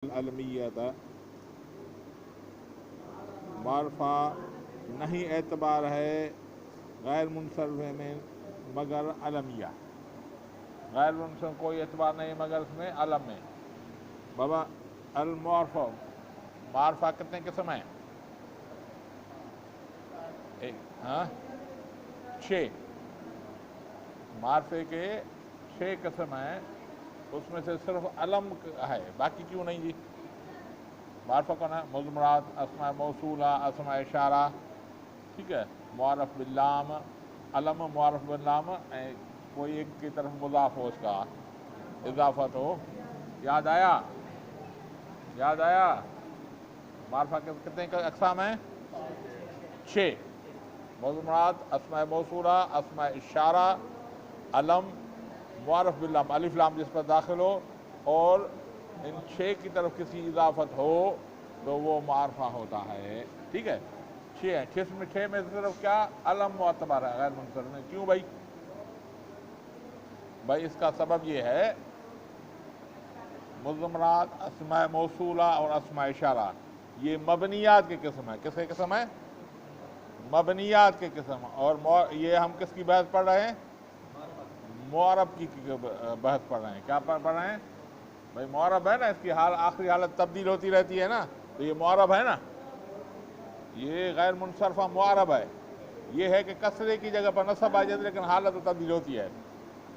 العلمیت معرفہ نہیں اعتبار ہے غیر منصرف میں مگر علمیہ، غیر منصرف کوئی اعتبار نہیں مگر اس میں علم میں۔ بابا المعرفہ، معرفہ کتنے قسم ہیں؟ ہاں 6 معرفے کے 6 قسم ہیں، اس میں سے صرف علم ہے، باقی کیوں نہیں جی؟ معرفہ کون ہے؟ مضمرات، اسماء موصولہ، اسماء اشارہ، ٹھیک ہے، معرف باللام، علم معرف باللام، کوئی ایک کی طرف مضاف ہو، اس کا اضافت ہو۔ یاد آیا؟ یاد آیا؟ معرفہ کے کتنے اقسام ہیں؟ 6، مضمرات، اسماء موصولہ، اسماء اشارہ، علم، معرف باللام، الف لام جس پر داخل ہو، اور ان 6 کی طرف کسی اضافت ہو تو وہ معرفہ ہوتا ہے، ٹھیک ہے۔ 6 ہیں، 6 میں صرف کیا؟ علم معتبر ہے غیر منصرف میں۔ کیوں بھائی؟ بھائی اس کا سبب یہ ہے، مضمرات، اسماء موصولہ اور اسماء اشارہ یہ مبنیات کے قسم ہے۔ کس کے قسم ہے؟ مبنیات کے قسم۔ اور یہ ہم کس کی بحث پڑھ رہے ہیں؟ معرب کی بحث پڑھ رہے ہیں۔ کیا پڑھ رہے ہیں بھائی؟ معرب ہے نا، اس کی آخری حالت تبدیل ہوتی رہتی ہے نا، تو یہ معرب ہے نا، یہ غیر منصرفہ معرب ہے۔ یہ ہے کہ کسرے کی جگہ پر نصب آ جاتی لیکن حالت تبدیل ہوتی ہے،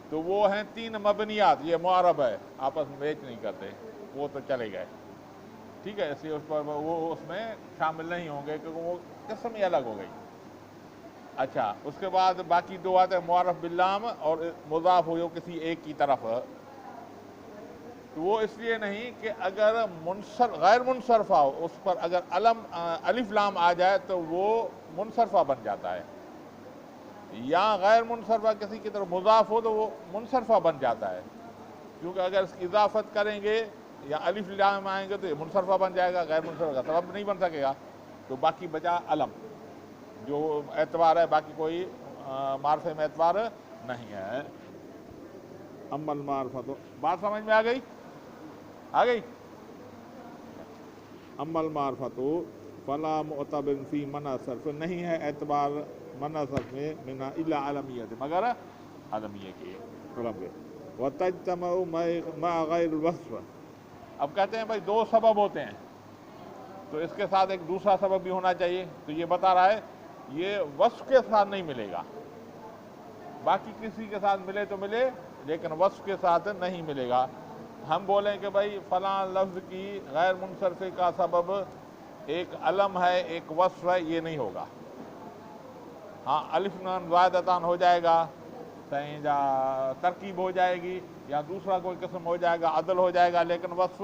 تو وہ ہیں 3 مبنیات، یہ معرب ہے، آپس میں میچ نہیں کرتے، وہ تو چلے گئے، ٹھیک ہے، اس لیے اس پر وہ اس میں شامل نہیں ہوں گے کیونکہ وہ قسم ہی الگ ہو گئی۔ اچھا، اس کے بعد باقی 2 آتے ہیں، معرف باللام اور مضاف ہو کسی ایک کی طرف، تو وہ اس لیے نہیں کہ اگر غیر منصرفہ ہو، اس پر اگر الف لام آ جائے تو وہ منصرفہ بن جاتا ہے، یا غیر منصرفہ کسی کی طرف مضاف ہو تو وہ منصرفہ بن جاتا ہے، کیونکہ اگر اس کی اضافت کریں گے یا الف لام آئیں گے تو یہ منصرفہ بن جائے گا، غیر منصرفہ کا سبب نہیں بن سکے گا، تو باقی بچا علم جو اعتبار ہے، باقی کوئی معرفے میں اعتبار نہیں ہے۔ اما المعرفہ، تو بات سمجھ میں آ گئی؟ آ گئی؟ اما المعرفۃ فلا معتبر فی منع صرف، نہیں ہے اعتبار منع صرف میں منا الا علمیت، مگر علمیہ کے علم کے۔ وتجتمع مع غیر الوصف، اب کہتے ہیں بھائی 2 سبب ہوتے ہیں تو اس کے ساتھ ایک دوسرا سبب بھی ہونا چاہیے، تو یہ بتا رہا ہے یہ وصف کے ساتھ نہیں ملے گا، باقی کسی کے ساتھ ملے تو ملے لیکن وصف کے ساتھ نہیں ملے گا۔ ہم بولیں کہ بھائی فلاں لفظ کی غیر منصرفے کا سبب ایک علم ہے ایک وصف ہے، یہ نہیں ہوگا۔ ہاں الف نون زائدتان ہو جائے گا، یا ترکیب ہو جائے گی، یا دوسرا کوئی قسم ہو جائے گا، عدل ہو جائے گا، لیکن وصف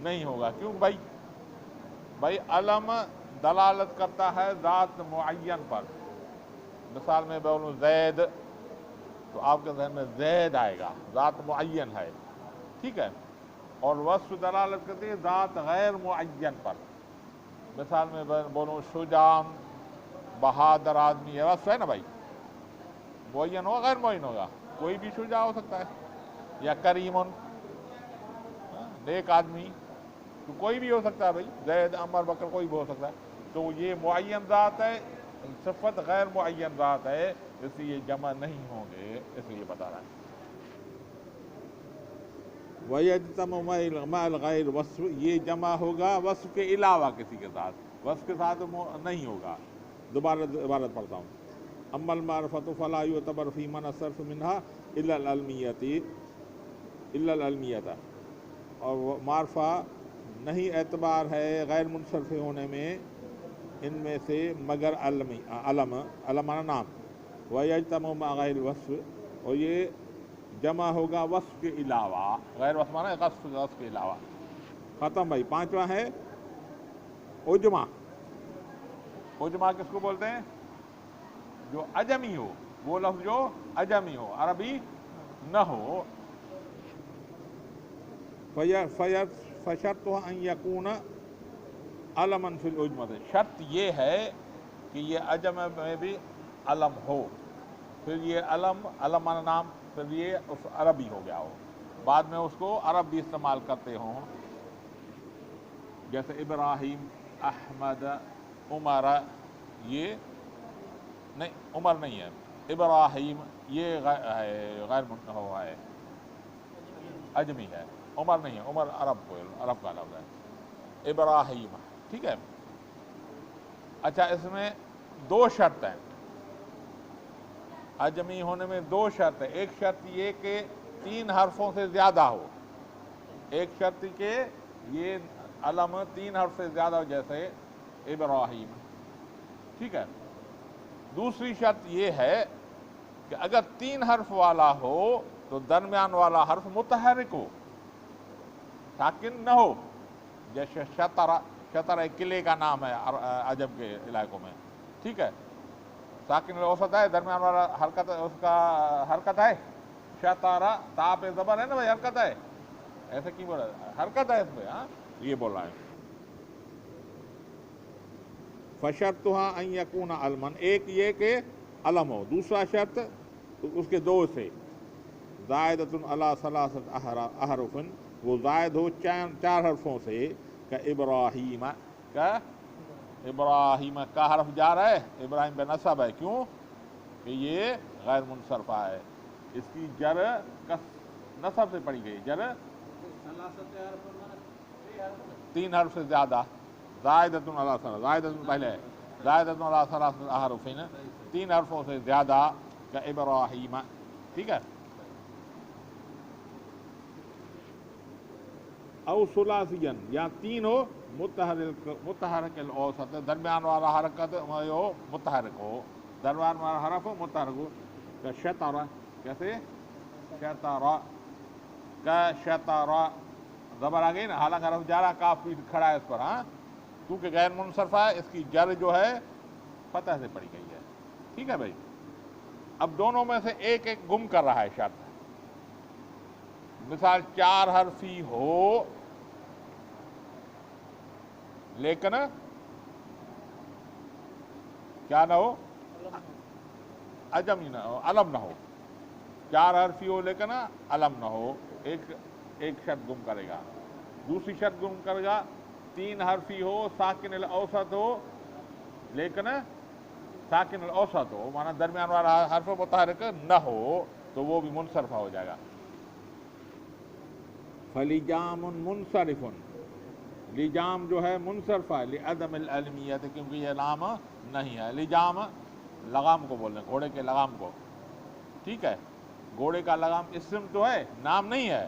نہیں ہوگا۔ کیوں بھائی علم دلالت کرتا ہے ذات معین پر، مثال میں بولوں زید تو آپ کے ذہن میں زید آئے گا، ذات معین ہے، ٹھیک ہے، اور وصف دلالت کرتی ہے ذات غیر معین پر، مثال میں بولوں شجاع، بہادر آدمی، یہ وصف ہے نا بھائی، معین ہوگا غیر معین ہوگا؟ کوئی بھی شجاع ہو سکتا ہے، یا کریم، نیک آدمی، تو کوئی بھی ہو سکتا ہے بھائی، زید، عمر، بکر، کوئی بھی ہو سکتا ہے، تو یہ معین ذات ہے، صفت غیر معین ذات ہے، اس لیے جمع نہیں ہوں گے، اس لیے بتا رہا ہے۔ وَيَجْتَمُعُ مَعَ الْغَيْرِ وصف، یہ جمع ہوگا وصف کے علاوہ کسی کے ساتھ، وصف کے ساتھ نہیں ہوگا۔ دوبارہ عبارت پڑھتا ہوں، اما المعرفۃ فلا يعتبر فی منع صرف منها الا العلمیۃ، اور معرفہ نہیں اعتبار ہے غیر منصرف ہونے میں ان میں سے مگر علم معنی نام، وَيَجْتَمُعُ مَعَ غَيْرِ الْوَصْفِ، اور یہ جمع ہوگا وصف کے علاوہ، غیر وصف معنی وصف کے علاوہ۔ ختم بھائی۔ 5واں ہے عجمہ۔ عجمہ کس کو بولتے ہیں؟ جو عجمی ہو، وہ لفظ جو عجمی ہو، عربی نہ ہو۔ فشرطها ان یکون علما فی العجمۃ، شرط یہ ہے کہ یہ عجم میں بھی علم ہو، پھر یہ علم معنی نام، پھر یہ اس عربی ہو گیا ہو، بعد میں اس کو عرب بھی استعمال کرتے ہوں، جیسے ابراہیم، احمد، عمر، یہ نہیں، عمر نہیں ہے، ابراہیم یہ غیر ہوا ہے، اجمی ہے، عمر نہیں ہے، عمر عرب کا لفظ ہے، ابراہیم، ٹھیک ہے۔ اچھا، اس میں دو شرط ہیں، اجمی ہونے میں دو شرط ہے۔ ایک شرط یہ کہ 3 حرفوں سے زیادہ ہو، ایک شرط کہ یہ علم 3 حرف سے زیادہ ہو، جیسے ابراہیم، ٹھیک ہے۔ دوسری شرط یہ ہے کہ اگر 3 حرف والا ہو تو درمیان والا حرف متحرک ہو، ساکن نہ ہو، جیسے شطر ایک قلعے کا نام ہے عجم کے علاقوں میں، ٹھیک ہے، ساکن الاوسط ہے، درمیان والا حرکت، اس کا حرکت ہے، شطارہ، تا پہ زبر ہے نا بھائی، حرکت ہے، ایسے کی بولا حرکت ہے اس پہ، ہاں یہ بول رہا ہے۔ فشرطها ان یکون علما، ایک یہ کہ علم ہو، دوسرا شرط اس کے دو سے، زائدۃ علی ثلاثۃ احرف، وہ زائد ہو 4 حرفوں سے، کہ ابراہیم، کا ابراہیم کا حرف جا رہا ہے، ابراہیم پہ نصب ہے، کیوں کہ یہ غیر منصرفہ ہے، اس کی جر نصب سے پڑی گئی، جر 3 حرف سے زیادہ، زائدۃ علی ثلاث، زائدۃ پہلے ہے، زائدۃ علی ثلاثۃ احرف، 3 حرفوں سے زیادہ، کا ابراہیم، ٹھیک ہے۔ او ثلاثین، یا 3 ہو، متحرک الاوسط، درمیان والا حرکت ہو، متحرک ہو، درمیان والا حرف ہو، متحرک ہو، کا شطر، کیسے شطر، کا شطر، زبر آ گئی نا، حالانکہ حرف جارا، کاف بھی کھڑا ہے اس پر، ہاں، کیونکہ غیر منصرفہ ہے، اس کی جر جو ہے فتح سے پڑی گئی ہے، ٹھیک ہے بھائی۔ اب دونوں میں سے ایک ایک گم کر رہا ہے شرط، مثال 4 حرفی ہو لیکن کیا نہ ہو، عجمی نہ ہو، علم نہ ہو، 4 حرفی ہو لیکن علم نہ ہو، ایک شرط گم کرے گا۔ دوسری شرط گم کرے گا 3 حرفی ہو، ساکن الاوسط ہو لیکن ساکن الاوسط ہو، مانا درمیان والا حرف متحرک نہ ہو، تو وہ بھی منصرفہ ہو جائے گا۔ فلجام منصرف، لجام جو ہے منصرفہ ہے، لعدم العلمیت، کیونکہ یہ لام نہیں ہے، لجام لگام کو بولتے ہیں، گھوڑے کے لگام کو، ٹھیک ہے، گھوڑے کا لگام اسم تو ہے، نام نہیں ہے،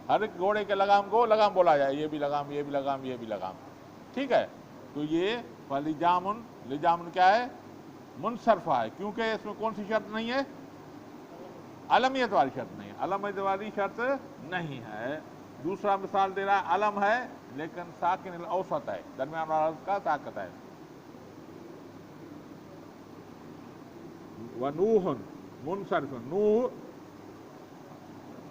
ہر ایک گھوڑے کے لگام کو لگام بولا جائے، یہ بھی لگام، یہ بھی لگام، یہ بھی لگام، ٹھیک ہے۔ تو یہ فلجام، لجام کیا ہے، منصرفہ ہے، کیونکہ اس میں کون سی شرط نہیں ہے، علمیت والی شرط نہیں ہے، علمیت والی شرط نہیں ہے۔ دوسرا مثال دے رہا ہے، علم ہے لیکن ساکن الاوسط ہے، درمیان والا حرف کا ساکت ہے۔ ونوح منصرف، نوح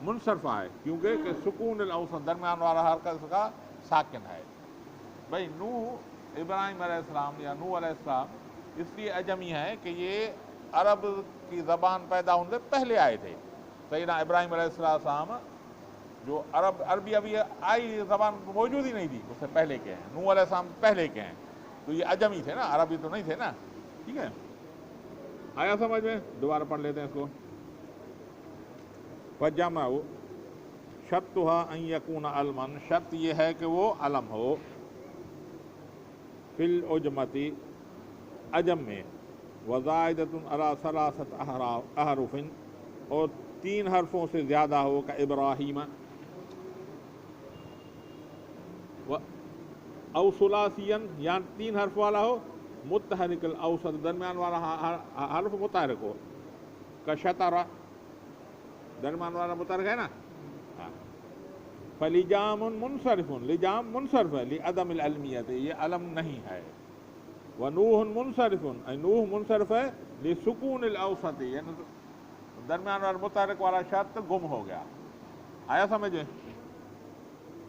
منصرفہ ہے، کیونکہ کہ سکون الاوسط، درمیان والا حرف کا ساکن ہے۔ بھائی نوح، ابراہیم علیہ السلام یا نوح علیہ السلام اس لیے اجمی ہے کہ یہ عرب کی زبان پیدا ہونے سے پہلے آئے تھے، سیدنا ابراہیم علیہ السلام، جو عربی ابھی آئی زبان موجود ہی نہیں تھی، اس سے پہلے کے ہیں، نوح علیہ السلام پہلے کے ہیں، تو یہ اجمی تھے نا، عربی تو نہیں تھے نا، ٹھیک ہے۔ آیا سمجھ میں؟ دوبارہ پڑھ لیتے ہیں اس کو۔ فجمع شرطها ان یکون علما، شرط یہ ہے کہ وہ علم ہو، فی العجمتی، عجم میں، وزائدۃ علی ثلاثۃ احرف، اور 3 حرفوں سے زیادہ ہو، کا ابراہیم، او ثلاثین، یا 3 حرف والا ہو، متحرک الاوسط، درمیان والا حرف متحرک ہو، کا شطر، درمیان والا متحرک ہے نا، فلجام منصرف، لجام منصرف ہے، لعدم العلمیت، یہ علم نہیں ہے۔ ونوح منصرف، نوح منصرف ہے، لسکون الاوسط، یعنی درمیان والا متحرک والا شرط گم ہو گیا۔ آیا سمجھے؟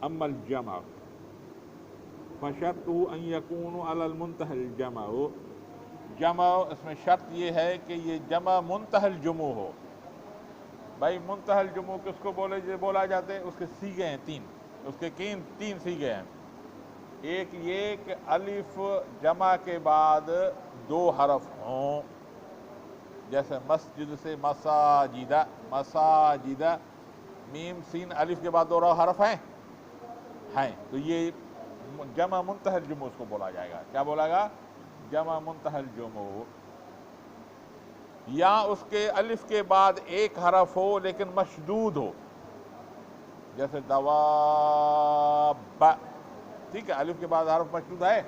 اما الجمع فشرطه ان يكون على المنتهى الجمع، جمع اس میں شرط یہ ہے کہ یہ جمع منتهى الجموع ہو۔ بھائی منتهى الجموع کس کو بولا جاتے ہیں؟ اس کے سیغے ہیں 3، اس کے 3 سیغے ہیں، ایک یہ کہ الف جمع کے بعد دو حرف ہوں، جیسے مسجد سے مساجدہ، مساجدہ، میم سین الف کے بعد دو حرف ہیں تو یہ جمع منتہی الجموع اس کو بولا جائے گا. کیا بولا گا؟ جمع منتہی الجموع. یا اس کے الف کے بعد ایک حرف ہو لیکن مشدود ہو، جیسے دواب، ٹھیک ہے، الف کے بعد حرف مشدود ہے.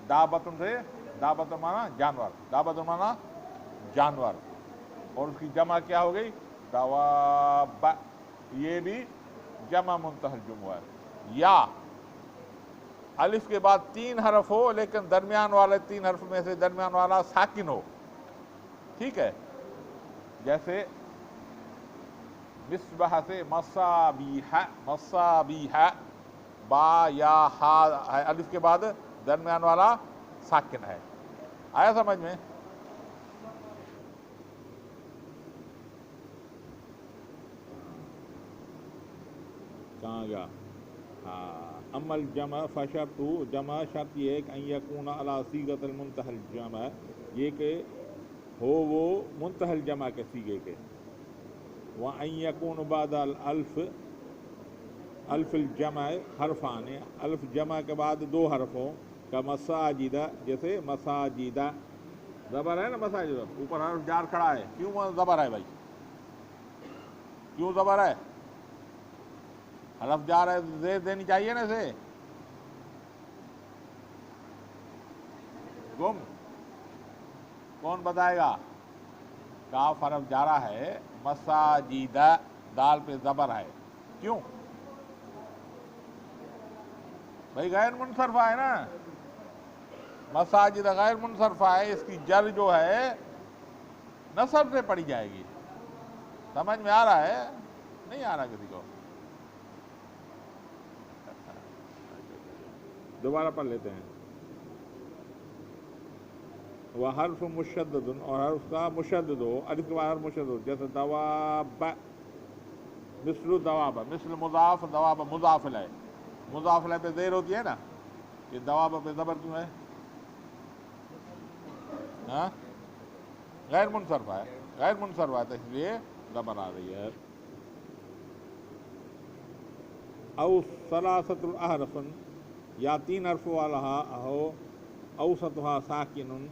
دابتن سے، دابتن مانا جانور، دابتن مانا جانور، اور اس کی جمع کیا ہو گئی؟ دواب. یہ بھی جمع منتہی الجموع ہے. یا الف کے بعد تین حرف ہو لیکن درمیان والے تین حرف میں سے درمیان والا ساکن ہو، ٹھیک ہے، جیسے مصباح سے مصابیح، مصابیح، با یا ہا ہے، الف کے بعد درمیان والا ساکن ہے. آیا سمجھ میں؟ کہاں گیا؟ ہاں. اما الجمع فشرط، جمع شرط یہ ہے کہ ان یکون علی صیغۃ المنتہی الجمع، یہ کہ ہو وہ منتہی الجمع کے صیغے کے. وان یکون بعد الالف، الف الجمع حرفان، الف جمع کے بعد دو حرف ہوں، کا مساجدہ، جیسے مساجدہ، زبر ہے نا مساجدہ، اوپر حرف جار کھڑا ہے، کیوں زبر ہے بھائی؟ کیوں زبر ہے؟ حرف جار ہے، زیر دینی چاہیے نا اسے. گم کون بتائے گا؟ کاف حرف جارہ ہے، مساجدہ دال پہ زبر ہے، کیوں بھائی؟ غیر منصرفہ ہے نا، مساجد غیر منصرفہ ہے، اس کی جر جو ہے نصب سے پڑی جائے گی. سمجھ میں آ رہا ہے؟ نہیں آ رہا کسی کو؟ دوبارہ پڑھ لیتے ہیں. وحرف مشدد، اور حرف کا مشدد ہو، الف کے بعد حرف مشدد ہو، جیسے دواب، مثل دواب، مثل مضاف، دواب مضاف ہے، مضاف پہ زیر ہوتی ہے نا، یہ دواب پہ زبر کیوں ہے؟ ہاں غیر منصرفہ ہے، غیر منصرفہ ہے تو اس لیے زبر آ رہی ہے. او ثلاثۃ الاحرف، یا تین حرف والا ہو، اوسطها ساکن،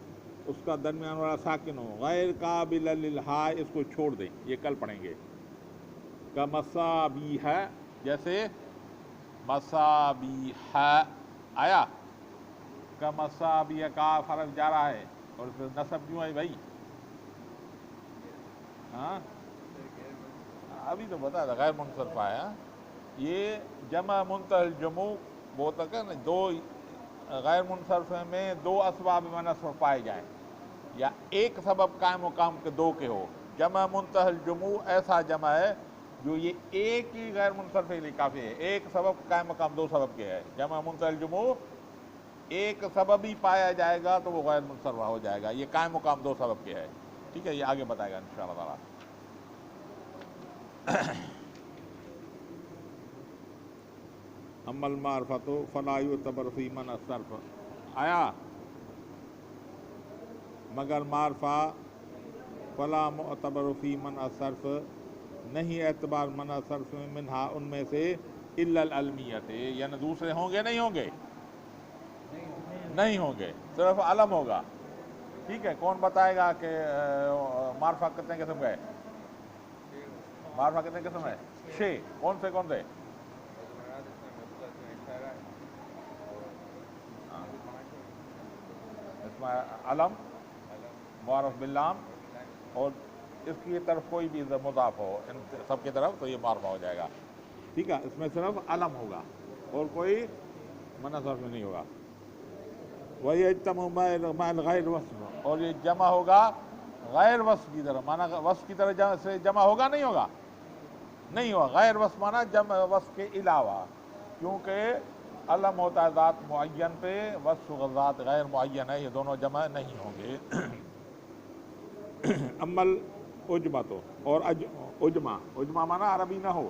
اس کا درمیان والا ساکن ہو، غیر قابل للہا، اس کو چھوڑ دیں، یہ کل پڑھیں گے. کا مصابیح، جیسے مصابیح آیا، کا مصابیح کا فرق جا رہا ہے، اور پھر نصب کیوں ہے بھائی؟ ہاں ابھی تو بتا تھا غیر منصرفہ ہے. یہ جمع منتہی الجموع وہ تک ہے نا، دو غیر منصرفہ میں دو اسباب میں نصب پائے جائیں، یا ایک سبب قائم مقام کے دو کے ہو. جمع منتہی الجموع ایسا جمع ہے جو یہ ایک ہی غیر منصرف کے لیے کافی ہے، ایک سبب قائم مقام دو سبب کے ہے. جمع منتہی الجموع ایک سبب ہی پایا جائے گا تو وہ غیر منصرفہ ہو جائے گا، یہ قائم مقام دو سبب کے ہے. ٹھیک ہے، یہ آگے بتائے گا انشاءاللہ تعالیٰ. اما المعرفۃ فلا یعتبر فی من الصرف، آیا مگر معرفہ فلا معتبر فی من الصرف، نہیں اعتبار من الصرف میں، منہا ان میں سے، الا العلمیت، یعنی دوسرے ہوں گے نہیں ہوں گے؟ نہیں ہوں گے، صرف علم ہوگا. ٹھیک ہے، کون بتائے گا کہ معرفہ کتنے قسم کا ہے؟ معرفہ کتنے قسم ہے؟ 6. کون سے کون سے؟ اس میں علم، معرف باللام، اور اس کی طرف کوئی بھی مضاف ہو، ان سب کی طرف، تو یہ معرفہ ہو جائے گا. ٹھیک ہے، اس میں صرف علم ہوگا اور کوئی منصرف میں نہیں ہوگا. وَيَجْتَمُعُ مَعَ الْغَيْرِ وَصْفٍ، اور یہ جمع ہوگا غیر وصف کی طرف. مانا وصف کی طرف سے جمع ہوگا نہیں ہوگا؟ نہیں ہوگا. غیر وصف مانا جمع وصف کے علاوہ، کیونکہ علم ہوتا ہے ذات معین پہ، وصف ذات غیر معین ہے، یہ دونوں جمع نہیں ہوں گے. عمل اجمہ، تو اور اجمہ، اجمہ مانا عربی نہ ہو،